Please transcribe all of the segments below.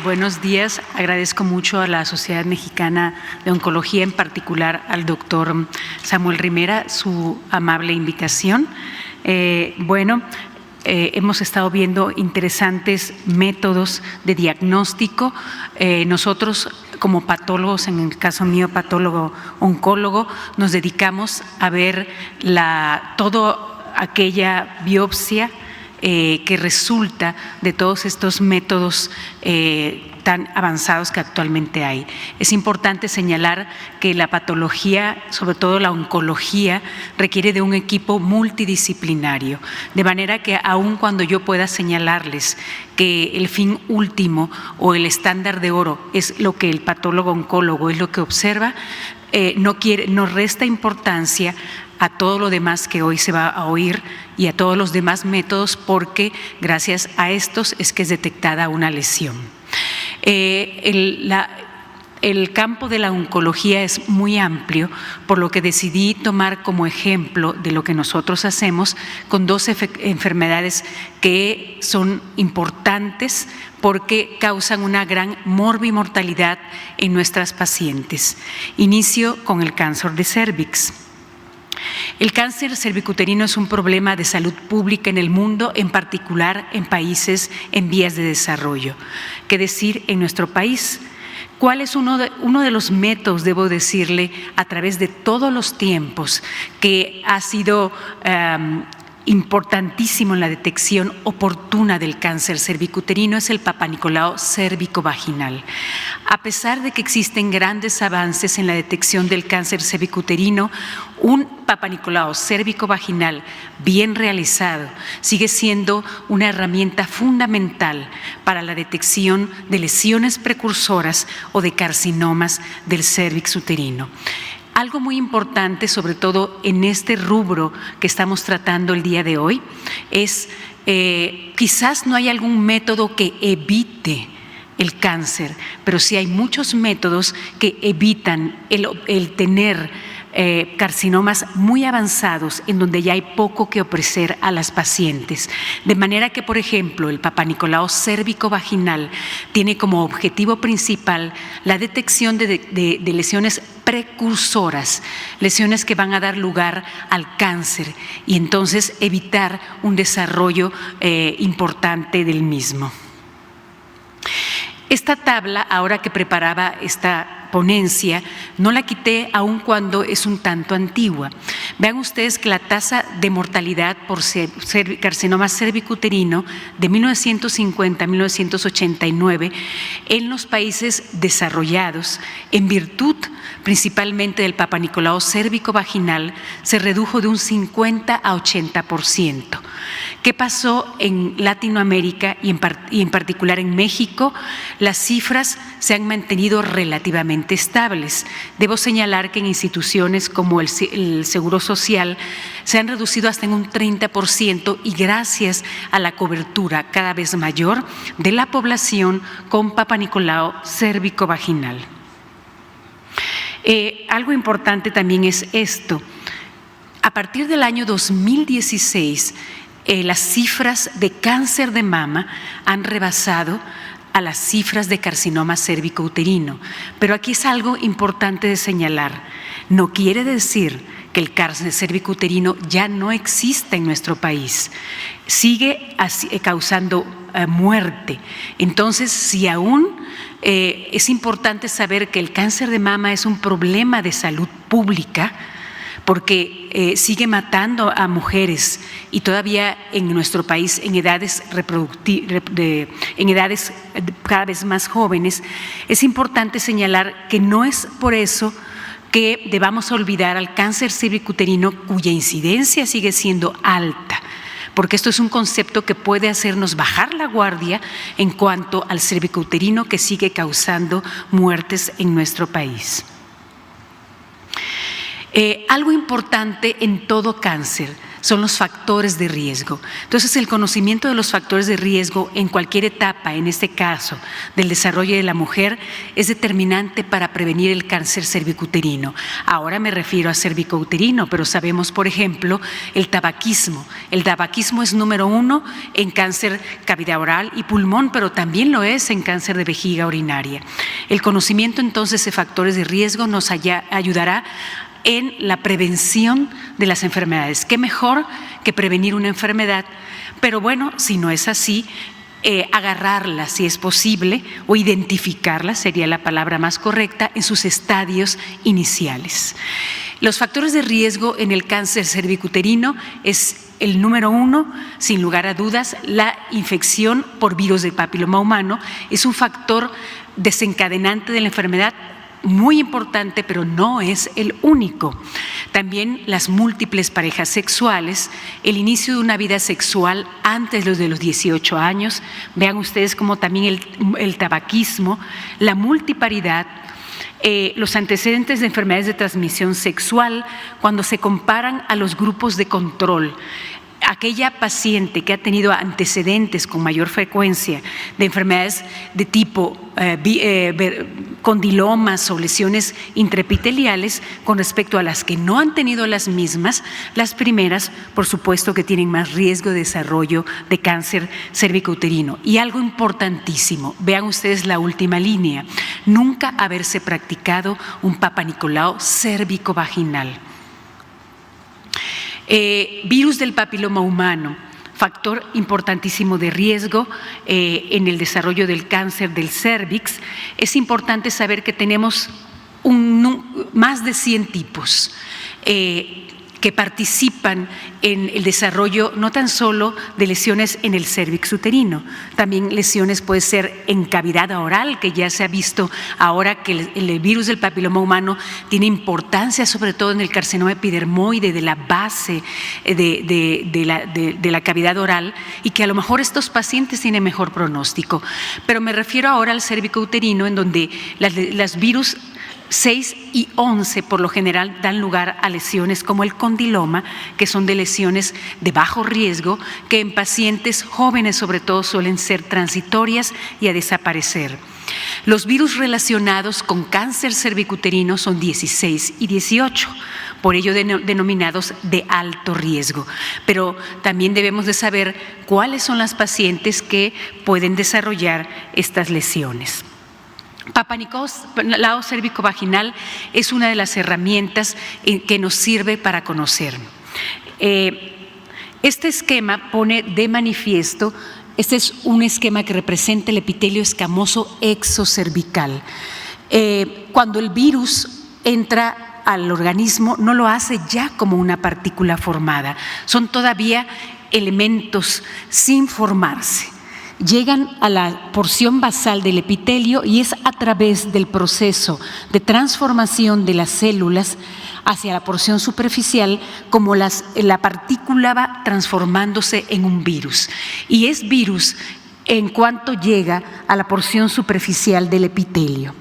Buenos días. Agradezco mucho a la Sociedad Mexicana de Oncología, en particular al doctor Samuel Rimera, su amable invitación. Hemos estado viendo interesantes métodos de diagnóstico. Nosotros, como patólogos, en el caso mío, patólogo oncólogo, nos dedicamos a ver toda aquella biopsia que resulta de todos estos métodos tan avanzados que actualmente hay. Es importante señalar que la patología, sobre todo la oncología, requiere de un equipo multidisciplinario, de manera que aun cuando yo pueda señalarles que el fin último o el estándar de oro es lo que el patólogo oncólogo es lo que observa, no resta importancia a todo lo demás que hoy se va a oír y a todos los demás métodos, porque gracias a estos es que es detectada una lesión. El campo de la oncología es muy amplio, por lo que decidí tomar como ejemplo de lo que nosotros hacemos con dos enfermedades que son importantes porque causan una gran morbimortalidad en nuestras pacientes. Inicio con el cáncer de cérvix. El cáncer cervicuterino es un problema de salud pública en el mundo, en particular en países en vías de desarrollo. ¿Qué decir en nuestro país? ¿Cuál es uno de los métodos, debo decirle, a través de todos los tiempos que ha sido importantísimo en la detección oportuna del cáncer cervicuterino? Es el Papá Nicolau cérvico-vaginal. A pesar de que existen grandes avances en la detección del cáncer cervicuterino, un Papá Nicolau cérvico-vaginal bien realizado sigue siendo una herramienta fundamental para la detección de lesiones precursoras o de carcinomas del cérvix uterino. Algo muy importante, sobre todo en este rubro que estamos tratando el día de hoy, es quizás no hay algún método que evite el cáncer, pero sí hay muchos métodos que evitan el tener carcinomas muy avanzados en donde ya hay poco que ofrecer a las pacientes. De manera que, por ejemplo, el Papá Nicolau cérvico-vaginal tiene como objetivo principal la detección de lesiones precursoras, lesiones que van a dar lugar al cáncer y entonces evitar un desarrollo importante del mismo. Esta tabla, ahora que preparaba esta ponencia, no la quité aun cuando es un tanto antigua. Vean ustedes que la tasa de mortalidad por carcinoma cervicuterino de 1950 a 1989 en los países desarrollados, en virtud principalmente del Papá Nicolau cérvico-vaginal, se redujo de un 50 a 80%. ¿Qué pasó en Latinoamérica y en particular en México? Las cifras se han mantenido relativamente estables. Debo señalar que en instituciones como el Seguro Social se han reducido hasta en un 30% y gracias a la cobertura cada vez mayor de la población con Papá Nicolau cérvico-vaginal. Algo importante también es esto. A partir del año 2016, las cifras de cáncer de mama han rebasado a las cifras de carcinoma cérvico-uterino. Pero aquí es algo importante de señalar. No quiere decir que el cáncer cérvico-uterino ya no exista en nuestro país. Sigue causando muerte. Entonces, si aún es importante saber que el cáncer de mama es un problema de salud pública, porque sigue matando a mujeres y todavía en nuestro país en edades cada vez más jóvenes, es importante señalar que no es por eso que debamos olvidar al cáncer cervicuterino, cuya incidencia sigue siendo alta, porque esto es un concepto que puede hacernos bajar la guardia en cuanto al cervicuterino que sigue causando muertes en nuestro país. Algo importante en todo cáncer son los factores de riesgo. Entonces, el conocimiento de los factores de riesgo en cualquier etapa, en este caso, del desarrollo de la mujer, es determinante para prevenir el cáncer cervicuterino. Ahora me refiero a cervicouterino, pero sabemos, por ejemplo, el tabaquismo. El tabaquismo es número 1 en cáncer cavidad oral y pulmón, pero también lo es en cáncer de vejiga urinaria. El conocimiento entonces de factores de riesgo nos ayudará en la prevención de las enfermedades. ¿Qué mejor que prevenir una enfermedad? Pero bueno, si no es así, agarrarla si es posible o identificarla, sería la palabra más correcta, en sus estadios iniciales. Los factores de riesgo en el cáncer cervicuterino es el número 1, sin lugar a dudas, la infección por virus del papiloma humano. Es un factor desencadenante de la enfermedad muy importante, pero no es el único. También las múltiples parejas sexuales, el inicio de una vida sexual antes de los 18 años, vean ustedes como también el tabaquismo, la multiparidad, los antecedentes de enfermedades de transmisión sexual cuando se comparan a los grupos de control. Aquella paciente que ha tenido antecedentes con mayor frecuencia de enfermedades de tipo condilomas o lesiones intraepiteliales con respecto a las que no han tenido las mismas, las primeras, por supuesto, que tienen más riesgo de desarrollo de cáncer cervicouterino. Y algo importantísimo, vean ustedes la última línea, nunca haberse practicado un Papa Nicolau cérvico-vaginal. Virus del papiloma humano, factor importantísimo de riesgo en el desarrollo del cáncer del cérvix. Es importante saber que tenemos más de 100 tipos que participan en el desarrollo no tan solo de lesiones en el cérvix uterino, también lesiones puede ser en cavidad oral, que ya se ha visto ahora que el virus del papiloma humano tiene importancia sobre todo en el carcinoma epidermoide de la base de la cavidad oral, y que a lo mejor estos pacientes tienen mejor pronóstico. Pero me refiero ahora al cérvico-uterino, en donde las virus 6 y 11 por lo general dan lugar a lesiones como el condiloma, que son de lesiones de bajo riesgo, que en pacientes jóvenes sobre todo suelen ser transitorias y a desaparecer. Los virus relacionados con cáncer cervicuterino son 16 y 18, por ello denominados de alto riesgo. Pero también debemos de saber cuáles son las pacientes que pueden desarrollar estas lesiones. Papa Nicolau cérvico-vaginal es una de las herramientas que nos sirve para conocer. Este esquema pone de manifiesto, este es un esquema que representa el epitelio escamoso exocervical. Cuando el virus entra al organismo, no lo hace ya como una partícula formada, son todavía elementos sin formarse. Llegan a la porción basal del epitelio y es a través del proceso de transformación de las células hacia la porción superficial como la partícula va transformándose en un virus. Y es virus en cuanto llega a la porción superficial del epitelio.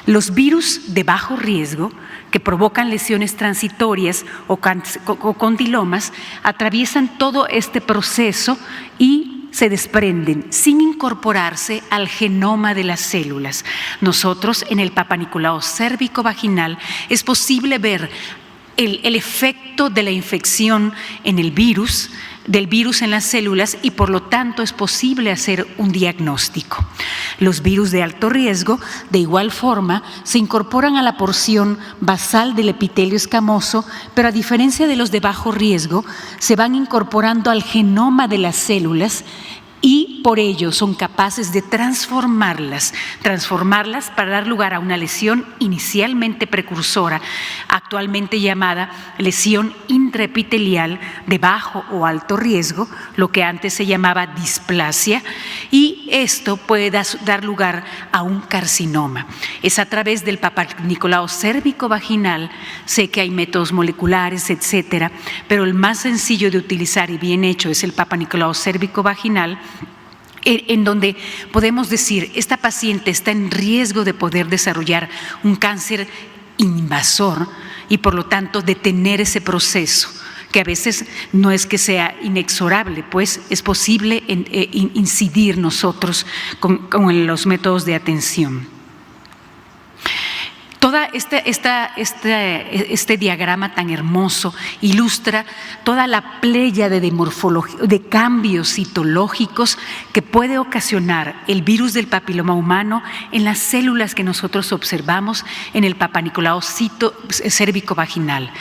Los virus de bajo riesgo que provocan lesiones transitorias o condilomas atraviesan todo este proceso y se desprenden sin incorporarse al genoma de las células. Nosotros en el Papa Nicolau cérvico-vaginal es posible ver el efecto de la infección en el virus, del virus en las células, y por lo tanto es posible hacer un diagnóstico. Los virus de alto riesgo, de igual forma, se incorporan a la porción basal del epitelio escamoso, pero a diferencia de los de bajo riesgo, se van incorporando al genoma de las células y por ello son capaces de transformarlas para dar lugar a una lesión inicialmente precursora, actualmente llamada lesión intraepitelial de bajo o alto riesgo, lo que antes se llamaba displasia, y esto puede dar lugar a un carcinoma. Es a través del Papa Nicolau cérvico-vaginal, sé que hay métodos moleculares, etcétera, pero el más sencillo de utilizar y bien hecho es el Papa Nicolau cérvico-vaginal, en donde podemos decir, esta paciente está en riesgo de poder desarrollar un cáncer invasor y por lo tanto detener ese proceso que a veces no es que sea inexorable, pues es posible incidir nosotros con los métodos de atención. Toda este diagrama tan hermoso ilustra toda la pléyade de cambios citológicos que puede ocasionar el virus del papiloma humano en las células que nosotros observamos en el Papanicolau cérvico-vaginal.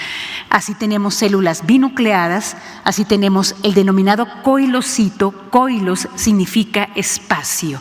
Así tenemos células binucleadas, así tenemos el denominado coilocito. Coilos significa espacio.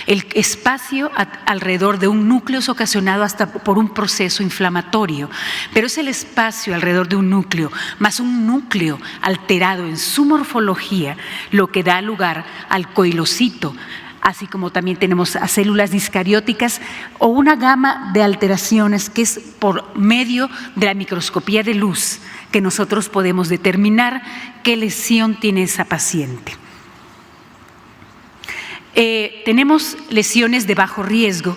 El espacio alrededor de un núcleo es ocasionado hasta por un proceso inflamatorio, pero es el espacio alrededor de un núcleo, más un núcleo alterado en su morfología, lo que da lugar al coilocito, así como también tenemos a células discarióticas o una gama de alteraciones que es por medio de la microscopía de luz que nosotros podemos determinar qué lesión tiene esa paciente. Tenemos lesiones de bajo riesgo.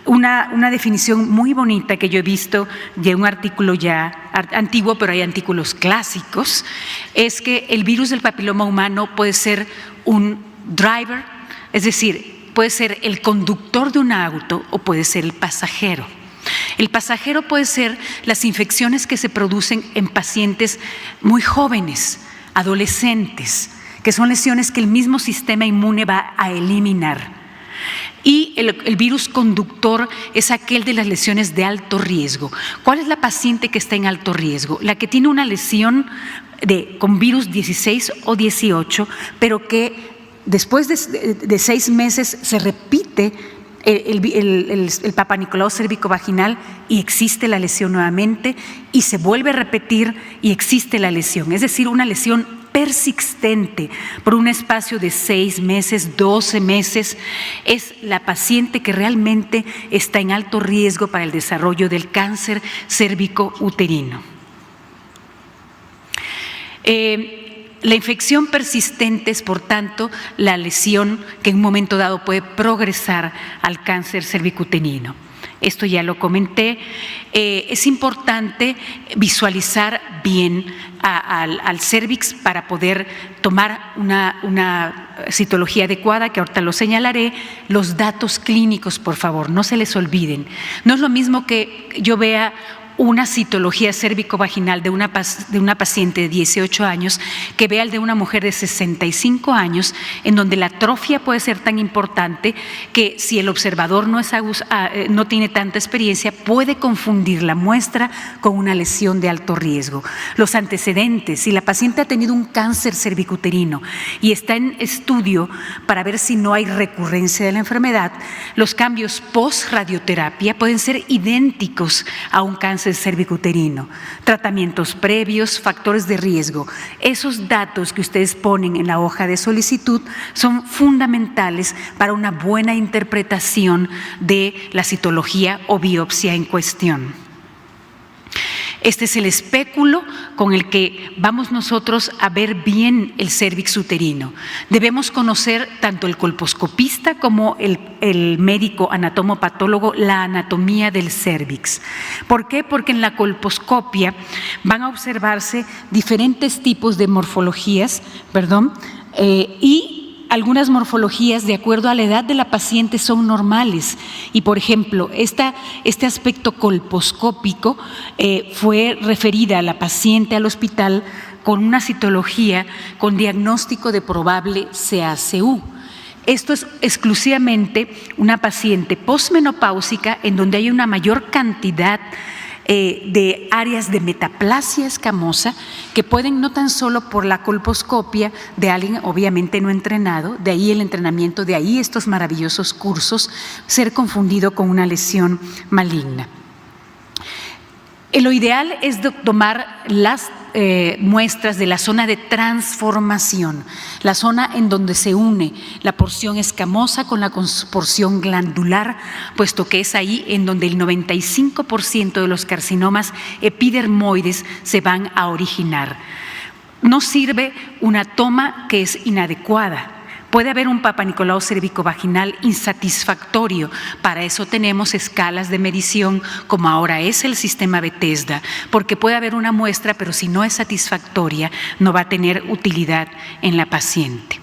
Una definición muy bonita que yo he visto de un artículo ya antiguo, pero hay artículos clásicos, es que el virus del papiloma humano puede ser un driver, es decir, puede ser el conductor de un auto o puede ser el pasajero. El pasajero puede ser las infecciones que se producen en pacientes muy jóvenes, adolescentes, que son lesiones que el mismo sistema inmune va a eliminar. Y el virus conductor es aquel de las lesiones de alto riesgo. ¿Cuál es la paciente que está en alto riesgo? La que tiene una lesión con virus 16 o 18, pero que después de 6 meses se repite el Papanicolau cérvico-vaginal y existe la lesión nuevamente y se vuelve a repetir y existe la lesión. Es decir, una lesión persistente por un espacio de 6 meses, 12 meses, es la paciente que realmente está en alto riesgo para el desarrollo del cáncer cérvico-uterino. La infección persistente es, por tanto, la lesión que en un momento dado puede progresar al cáncer cervicuterino. Esto ya lo comenté. Es importante visualizar bien al cérvix para poder tomar una citología adecuada, que ahorita lo señalaré. Los datos clínicos, por favor, no se les olviden. No es lo mismo que yo vea una citología cérvico-vaginal de una paciente de 18 años que vea el de una mujer de 65 años, en donde la atrofia puede ser tan importante que si el observador no tiene tanta experiencia, puede confundir la muestra con una lesión de alto riesgo. Los antecedentes, si la paciente ha tenido un cáncer cervicuterino y está en estudio para ver si no hay recurrencia de la enfermedad, los cambios post-radioterapia pueden ser idénticos a un cáncer cervicuterino. Tratamientos previos, factores de riesgo. Esos datos que ustedes ponen en la hoja de solicitud son fundamentales para una buena interpretación de la citología o biopsia en cuestión. Este es el espéculo con el que vamos nosotros a ver bien el cérvix uterino. Debemos conocer tanto el colposcopista como el médico anatomopatólogo la anatomía del cérvix. ¿Por qué? Porque en la colposcopia van a observarse diferentes tipos de morfologías, y algunas morfologías, de acuerdo a la edad de la paciente, son normales. Y, por ejemplo, este aspecto colposcópico fue referida a la paciente al hospital con una citología con diagnóstico de probable CACU. Esto es exclusivamente una paciente posmenopáusica en donde hay una mayor cantidad de áreas de metaplasia escamosa que pueden, no tan solo por la colposcopia de alguien obviamente no entrenado, de ahí el entrenamiento, de ahí estos maravillosos cursos, ser confundido con una lesión maligna. Lo ideal es tomar las muestras de la zona de transformación, la zona en donde se une la porción escamosa con la porción glandular, puesto que es ahí en donde el 95% de los carcinomas epidermoides se van a originar. No sirve una toma que es inadecuada. Puede haber un Papanicolau cervicovaginal insatisfactorio. Para eso tenemos escalas de medición, como ahora es el sistema Bethesda, porque puede haber una muestra, pero si no es satisfactoria, no va a tener utilidad en la paciente.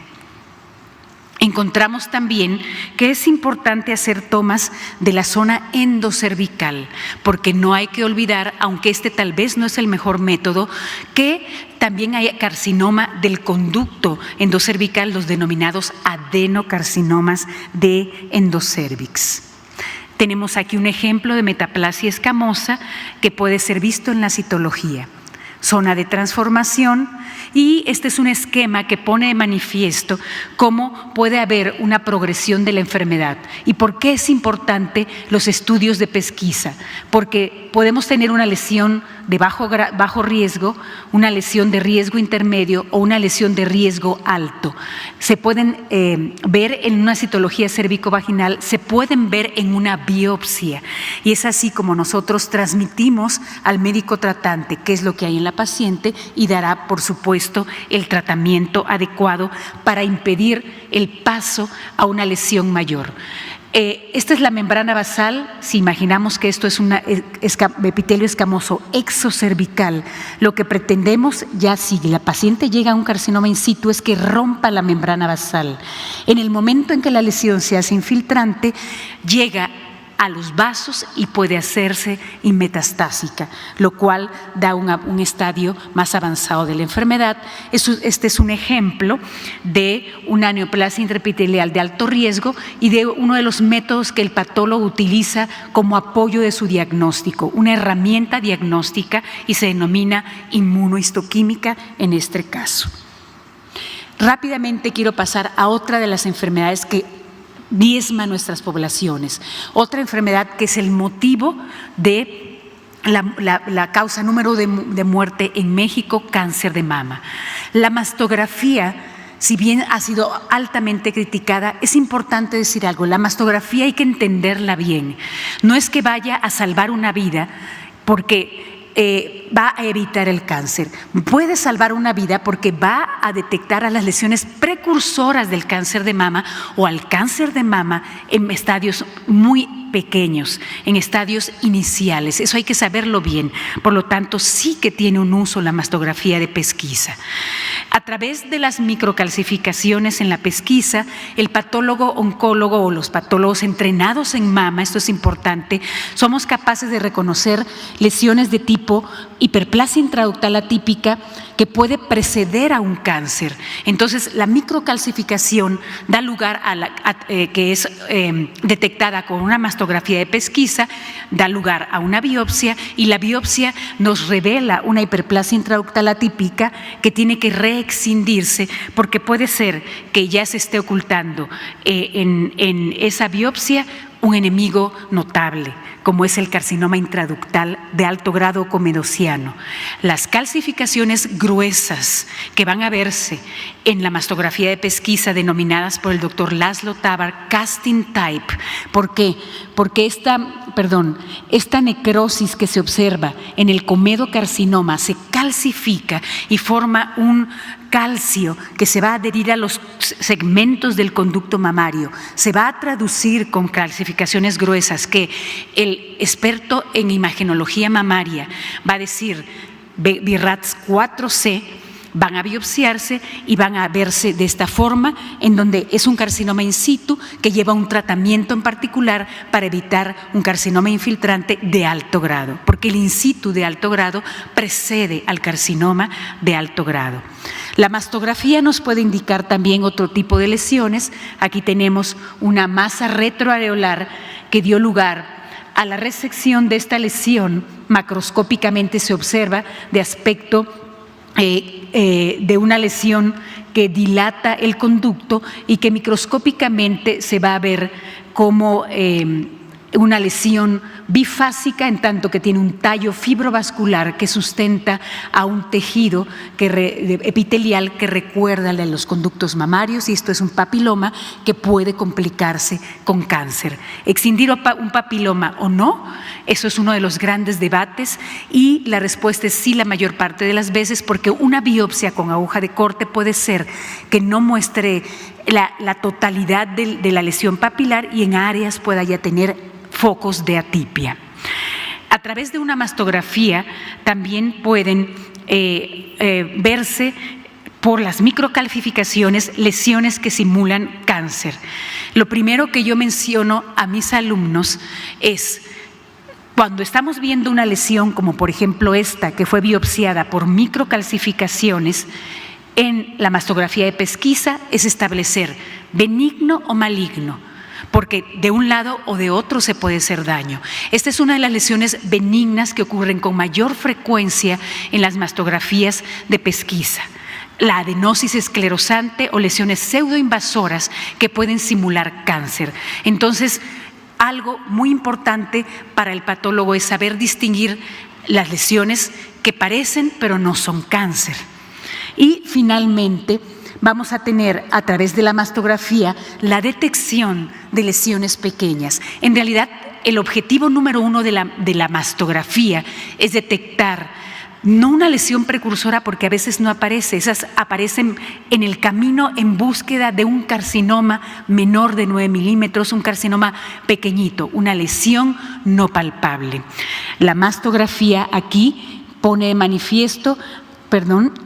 Encontramos también que es importante hacer tomas de la zona endocervical, porque no hay que olvidar, aunque este tal vez no es el mejor método, que también hay carcinoma del conducto endocervical, los denominados adenocarcinomas de endocervix. Tenemos aquí un ejemplo de metaplasia escamosa que puede ser visto en la citología. Zona de transformación, y este es un esquema que pone de manifiesto cómo puede haber una progresión de la enfermedad. ¿Y por qué es importante los estudios de pesquisa? Porque podemos tener una lesión de bajo riesgo, una lesión de riesgo intermedio o una lesión de riesgo alto. Se pueden ver en una citología cervicovaginal, se pueden ver en una biopsia, y es así como nosotros transmitimos al médico tratante qué es lo que hay en la paciente y dará, por supuesto, el tratamiento adecuado para impedir el paso a una lesión mayor. Esta es la membrana basal. Si imaginamos que esto es un epitelio escamoso exocervical, lo que pretendemos, ya si la paciente llega a un carcinoma in situ, es que rompa la membrana basal. En el momento en que la lesión se hace infiltrante, llega a los vasos y puede hacerse inmetastásica, lo cual da un estadio más avanzado de la enfermedad. Este es un ejemplo de una neoplasia intraepitelial de alto riesgo y de uno de los métodos que el patólogo utiliza como apoyo de su diagnóstico, una herramienta diagnóstica, y se denomina inmunohistoquímica en este caso. Rápidamente quiero pasar a otra de las enfermedades que diezma nuestras poblaciones. Otra enfermedad que es el motivo de la causa número de muerte en México, cáncer de mama. La mastografía, si bien ha sido altamente criticada, es importante decir algo. La mastografía hay que entenderla bien. No es que vaya a salvar una vida, porque va a evitar el cáncer. Puede salvar una vida porque va a detectar a las lesiones precursoras del cáncer de mama o al cáncer de mama en estadios muy pequeños, en estadios iniciales. Eso hay que saberlo bien. Por lo tanto, sí que tiene un uso la mastografía de pesquisa. A través de las microcalcificaciones en la pesquisa, el patólogo oncólogo o los patólogos entrenados en mama, esto es importante, somos capaces de reconocer lesiones de tipo hiperplasia intraductal atípica que puede preceder a un cáncer. Entonces, la microcalcificación da lugar que es detectada con una mastografía de pesquisa, da lugar a una biopsia, y la biopsia nos revela una hiperplasia intraductal atípica que tiene que reexcindirse, porque puede ser que ya se esté ocultando en esa biopsia un enemigo notable, como es el carcinoma intraductal de alto grado comedociano. Las calcificaciones gruesas que van a verse en la mastografía de pesquisa, denominadas por el doctor Laszlo Tabar casting type. ¿Por qué? Porque esta necrosis que se observa en el comedocarcinoma se calcifica y forma un calcio que se va a adherir a los segmentos del conducto mamario, se va a traducir con calcificaciones gruesas que el experto en imagenología mamaria va a decir BRAF 4C, van a biopsiarse y van a verse de esta forma, en donde es un carcinoma in situ que lleva un tratamiento en particular para evitar un carcinoma infiltrante de alto grado, porque el in situ de alto grado precede al carcinoma de alto grado. La mastografía nos puede indicar también otro tipo de lesiones. Aquí tenemos una masa retroareolar que dio lugar a la resección de esta lesión. Macroscópicamente se observa de aspecto de una lesión que dilata el conducto y que microscópicamente se va a ver como una lesión bifásica, en tanto que tiene un tallo fibrovascular que sustenta a un tejido epitelial que recuerda al de los conductos mamarios, y esto es un papiloma que puede complicarse con cáncer. ¿Excindir un papiloma o no? Eso es uno de los grandes debates, y la respuesta es sí la mayor parte de las veces, porque una biopsia con aguja de corte puede ser que no muestre la totalidad de la lesión papilar y en áreas pueda ya tener focos de atipia. A través de una mastografía también pueden verse por las microcalcificaciones lesiones que simulan cáncer. Lo primero que yo menciono a mis alumnos es, cuando estamos viendo una lesión como por ejemplo esta que fue biopsiada por microcalcificaciones, en la mastografía de pesquisa es establecer benigno o maligno, porque de un lado o de otro se puede hacer daño. Esta es una de las lesiones benignas que ocurren con mayor frecuencia en las mastografías de pesquisa. La adenosis esclerosante o lesiones pseudoinvasoras que pueden simular cáncer. Entonces, algo muy importante para el patólogo es saber distinguir las lesiones que parecen pero no son cáncer. Y finalmente, vamos a tener a través de la mastografía la detección de lesiones pequeñas. En realidad, el objetivo número uno de la mastografía es detectar no una lesión precursora, porque a veces no aparece, esas aparecen en el camino en búsqueda de un carcinoma menor de 9 milímetros, un carcinoma pequeñito, una lesión no palpable. La mastografía aquí pone de manifiesto,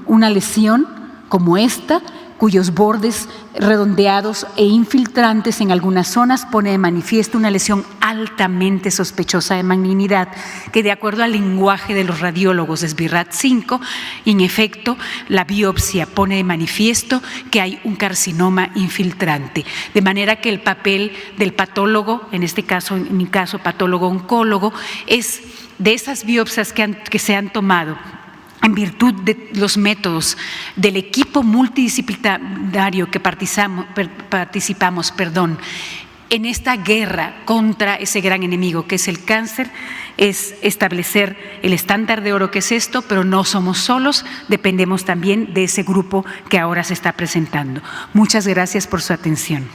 una lesión como esta, cuyos bordes redondeados e infiltrantes en algunas zonas pone de manifiesto una lesión altamente sospechosa de malignidad, que de acuerdo al lenguaje de los radiólogos es BIRAT5, y en efecto la biopsia pone de manifiesto que hay un carcinoma infiltrante. De manera que el papel del patólogo, en este caso, en mi caso, patólogo oncólogo, es de esas biopsias que se han tomado en virtud de los métodos del equipo multidisciplinario que participamos en esta guerra contra ese gran enemigo que es el cáncer, es establecer el estándar de oro que es esto, pero no somos solos, dependemos también de ese grupo que ahora se está presentando. Muchas gracias por su atención.